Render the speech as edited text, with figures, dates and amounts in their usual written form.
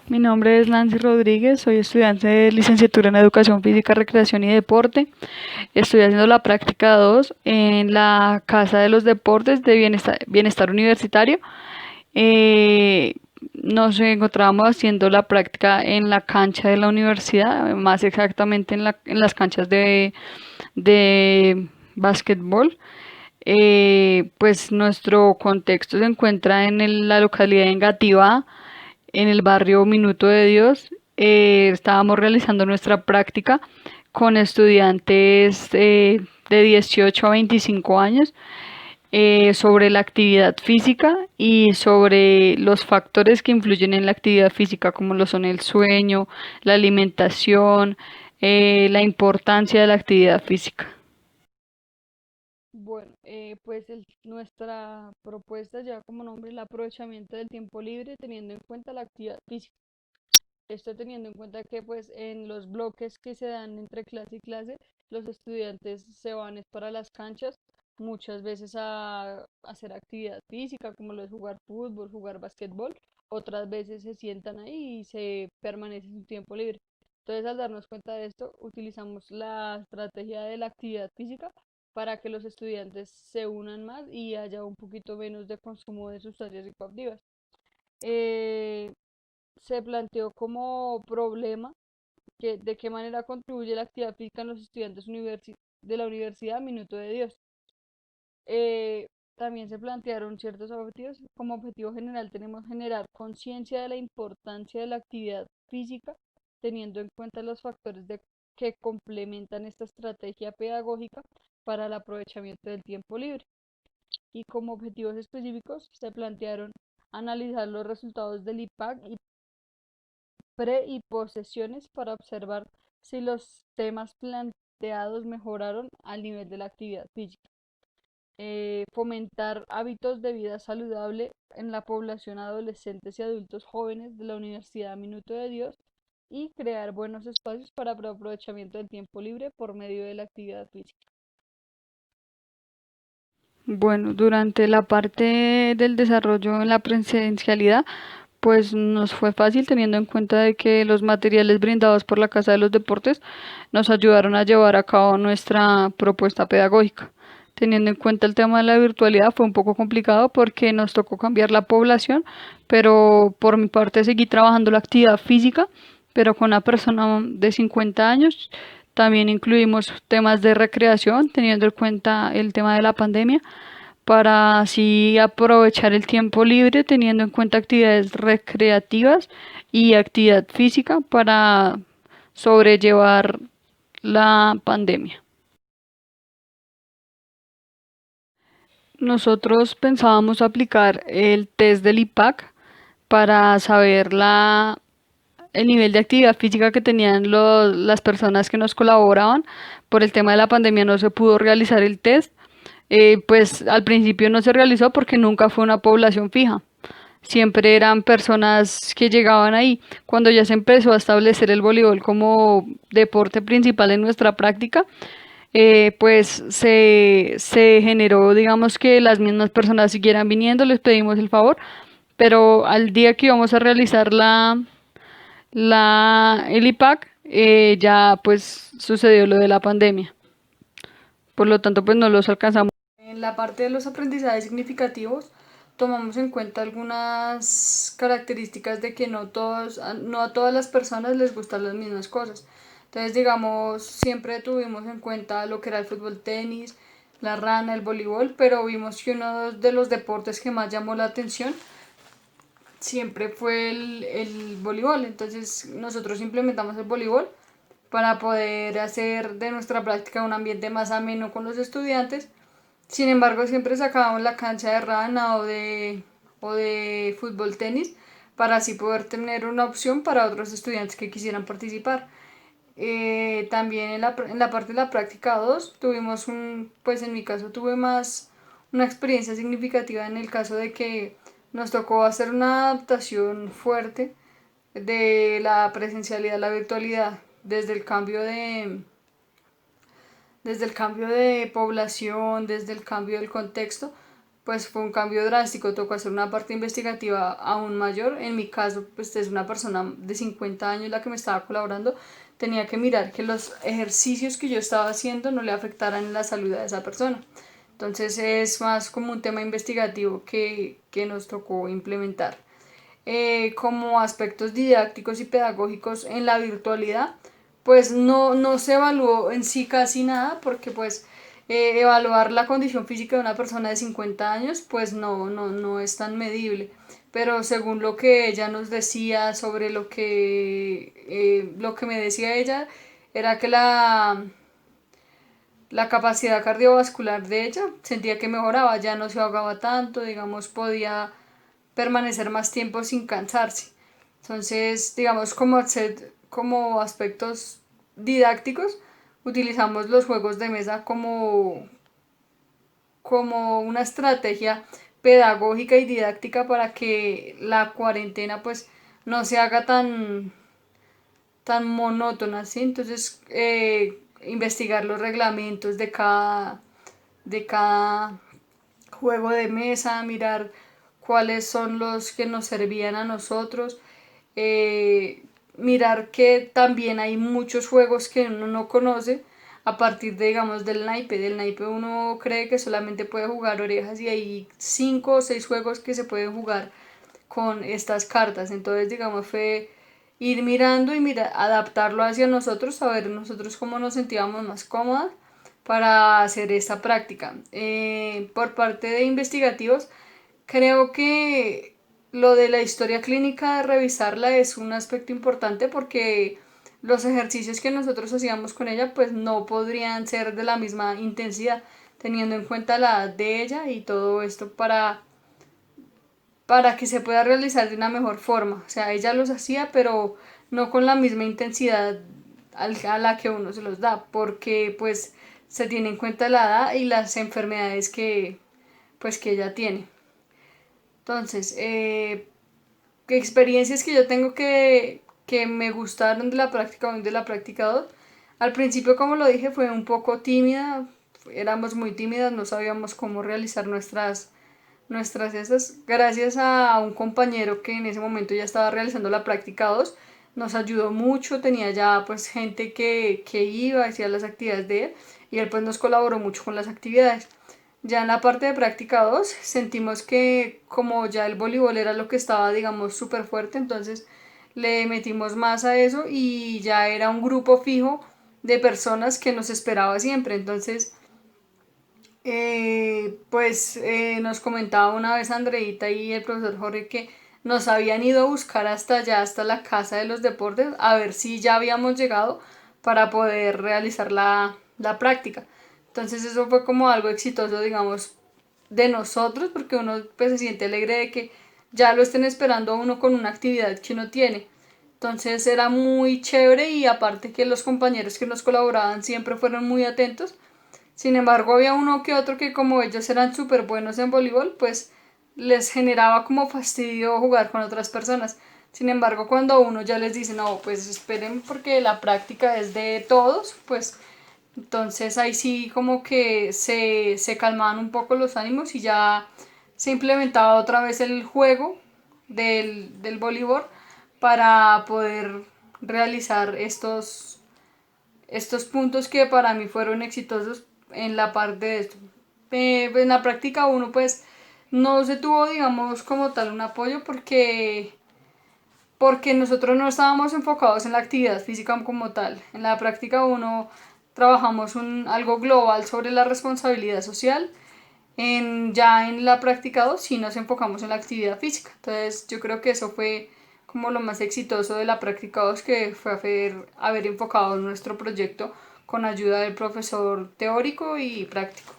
Mi nombre es Nancy Rodríguez, soy estudiante de licenciatura en Educación Física, Recreación y Deporte. Estoy haciendo la práctica 2 en la Casa de los Deportes de Bienestar Universitario. Eh, Nos encontramos haciendo la práctica en la cancha de la universidad, más exactamente en las canchas de básquetbol. Pues nuestro contexto se encuentra en la localidad de Engativá, en el barrio Minuto de Dios. Estábamos realizando nuestra práctica con estudiantes de 18 a 25 años, sobre la actividad física y sobre los factores que influyen en la actividad física, como lo son el sueño, la alimentación, la importancia de la actividad física. Bueno, pues nuestra propuesta lleva como nombre el aprovechamiento del tiempo libre teniendo en cuenta la actividad física. Esto teniendo en cuenta que pues en los bloques que se dan entre clase y clase, los estudiantes se van es para las canchas muchas veces a hacer actividad física, como lo es jugar fútbol, jugar basquetbol, otras veces se sientan ahí y se permanece su tiempo libre. Entonces, al darnos cuenta de esto, utilizamos la estrategia de la actividad física para que los estudiantes se unan más y haya un poquito menos de consumo de sustancias psicoactivas. Eh, Se planteó como problema que de qué manera contribuye la actividad física en los estudiantes de la Universidad Minuto de Dios. Eh, También se plantearon ciertos objetivos. Como objetivo general tenemos generar conciencia de la importancia de la actividad física, teniendo en cuenta los factores que complementan esta estrategia pedagógica para el aprovechamiento del tiempo libre. Y como objetivos específicos se plantearon analizar los resultados del IPAC y pre y posesiones para observar si los temas planteados mejoraron al nivel de la actividad física. Fomentar hábitos de vida saludable en la población adolescentes y adultos jóvenes de la Universidad Minuto de Dios y crear buenos espacios para aprovechamiento del tiempo libre por medio de la actividad física. Bueno, durante la parte del desarrollo en la presencialidad, pues nos fue fácil teniendo en cuenta de que los materiales brindados por la Casa de los Deportes nos ayudaron a llevar a cabo nuestra propuesta pedagógica. Teniendo en cuenta el tema de la virtualidad fue un poco complicado porque nos tocó cambiar la población, pero por mi parte seguí trabajando la actividad física, pero con una persona de 50 años. También incluimos temas de recreación, teniendo en cuenta el tema de la pandemia para así aprovechar el tiempo libre teniendo en cuenta actividades recreativas y actividad física para sobrellevar la pandemia. Nosotros pensábamos aplicar el test del IPAC para saber el nivel de actividad física que tenían las personas que nos colaboraban. Por el tema de la pandemia no se pudo realizar el test. Pues al principio no se realizó porque nunca fue una población fija. Siempre eran personas que llegaban ahí. Cuando ya se empezó a establecer el voleibol como deporte principal en nuestra práctica, pues se generó, digamos que las mismas personas siguieran viniendo, les pedimos el favor, pero al día que íbamos a realizar el IPAC, ya pues sucedió lo de la pandemia. Por lo tanto, pues no los alcanzamos. En la parte de los aprendizajes significativos, tomamos en cuenta algunas características de que no a todas las personas les gustan las mismas cosas. Entonces, digamos, siempre tuvimos en cuenta lo que era el fútbol, tenis, la rana, el voleibol, pero vimos que uno de los deportes que más llamó la atención siempre fue el voleibol. Entonces, nosotros implementamos el voleibol para poder hacer de nuestra práctica un ambiente más ameno con los estudiantes. Sin embargo, siempre sacábamos la cancha de rana o de fútbol tenis para así poder tener una opción para otros estudiantes que quisieran participar. También en la parte de la práctica 2 tuvimos pues en mi caso tuve más una experiencia significativa en el caso de que nos tocó hacer una adaptación fuerte de la presencialidad a la virtualidad desde el cambio de población, desde el cambio del contexto, pues fue un cambio drástico, tocó hacer una parte investigativa aún mayor. En mi caso, pues es una persona de 50 años la que me estaba colaborando, tenía que mirar que los ejercicios que yo estaba haciendo no le afectaran la salud a esa persona. Entonces es más como un tema investigativo que nos tocó implementar. Como aspectos didácticos y pedagógicos en la virtualidad, pues no se evaluó en sí casi nada, porque pues evaluar la condición física de una persona de 50 años pues no es tan medible. Pero según lo que ella nos decía sobre lo que me decía ella, era que la capacidad cardiovascular de ella sentía que mejoraba, ya no se ahogaba tanto, digamos, podía permanecer más tiempo sin cansarse. Entonces, digamos, como aspectos didácticos, utilizamos los juegos de mesa como una estrategia pedagógica y didáctica para que la cuarentena pues no se haga tan monótona, ¿sí? Entonces, investigar los reglamentos de cada juego de mesa, mirar cuáles son los que nos servían a nosotros, eh, mirar que también hay muchos juegos que uno no conoce a partir de, digamos, del naipe. Del naipe uno cree que solamente puede jugar orejas y hay 5 o 6 juegos que se pueden jugar con estas cartas. Entonces, digamos, fue ir mirando y adaptarlo hacia nosotros, a ver nosotros cómo nos sentíamos más cómodas para hacer esta práctica. Por parte de investigativos, creo que lo de la historia clínica, de revisarla, es un aspecto importante porque los ejercicios que nosotros hacíamos con ella pues no podrían ser de la misma intensidad, teniendo en cuenta la edad de ella y todo esto para que se pueda realizar de una mejor forma. O sea, ella los hacía, pero no con la misma intensidad a la que uno se los da, porque pues se tiene en cuenta la edad y las enfermedades que ella tiene. Entonces, ¿qué experiencias que yo tengo que me gustaron de la práctica 1 y de la práctica 2? Al principio, como lo dije, fue un poco tímida, éramos muy tímidas, no sabíamos cómo realizar nuestras esas. Gracias a un compañero que en ese momento ya estaba realizando la práctica 2, nos ayudó mucho, tenía ya pues gente que iba, hacía las actividades de él y él pues nos colaboró mucho con las actividades. Ya en la parte de práctica 2 sentimos que como ya el voleibol era lo que estaba, digamos, súper fuerte, entonces le metimos más a eso y ya era un grupo fijo de personas que nos esperaba siempre. Entonces, nos comentaba una vez Andreita y el profesor Jorge que nos habían ido a buscar hasta allá, hasta la casa de los deportes, a ver si ya habíamos llegado para poder realizar la práctica. Entonces eso fue como algo exitoso, digamos, de nosotros, porque uno pues se siente alegre de que ya lo estén esperando a uno con una actividad que uno tiene. Entonces era muy chévere y aparte que los compañeros que nos colaboraban siempre fueron muy atentos. Sin embargo, había uno que otro que como ellos eran súper buenos en voleibol, pues les generaba como fastidio jugar con otras personas. Sin embargo, cuando uno ya les dice, no, pues esperen porque la práctica es de todos, pues entonces ahí sí como que se calmaban un poco los ánimos y ya se implementaba otra vez el juego del voleibol para poder realizar estos puntos que para mí fueron exitosos en la parte de esto. En la práctica 1 pues no se tuvo, digamos, como tal un apoyo porque nosotros no estábamos enfocados en la actividad física como tal. En la práctica 1 trabajamos algo global sobre la responsabilidad social. Ya en la práctica 2 sí nos enfocamos en la actividad física. Entonces yo creo que eso fue como lo más exitoso de la práctica 2, que fue haber enfocado nuestro proyecto con ayuda del profesor teórico y práctico.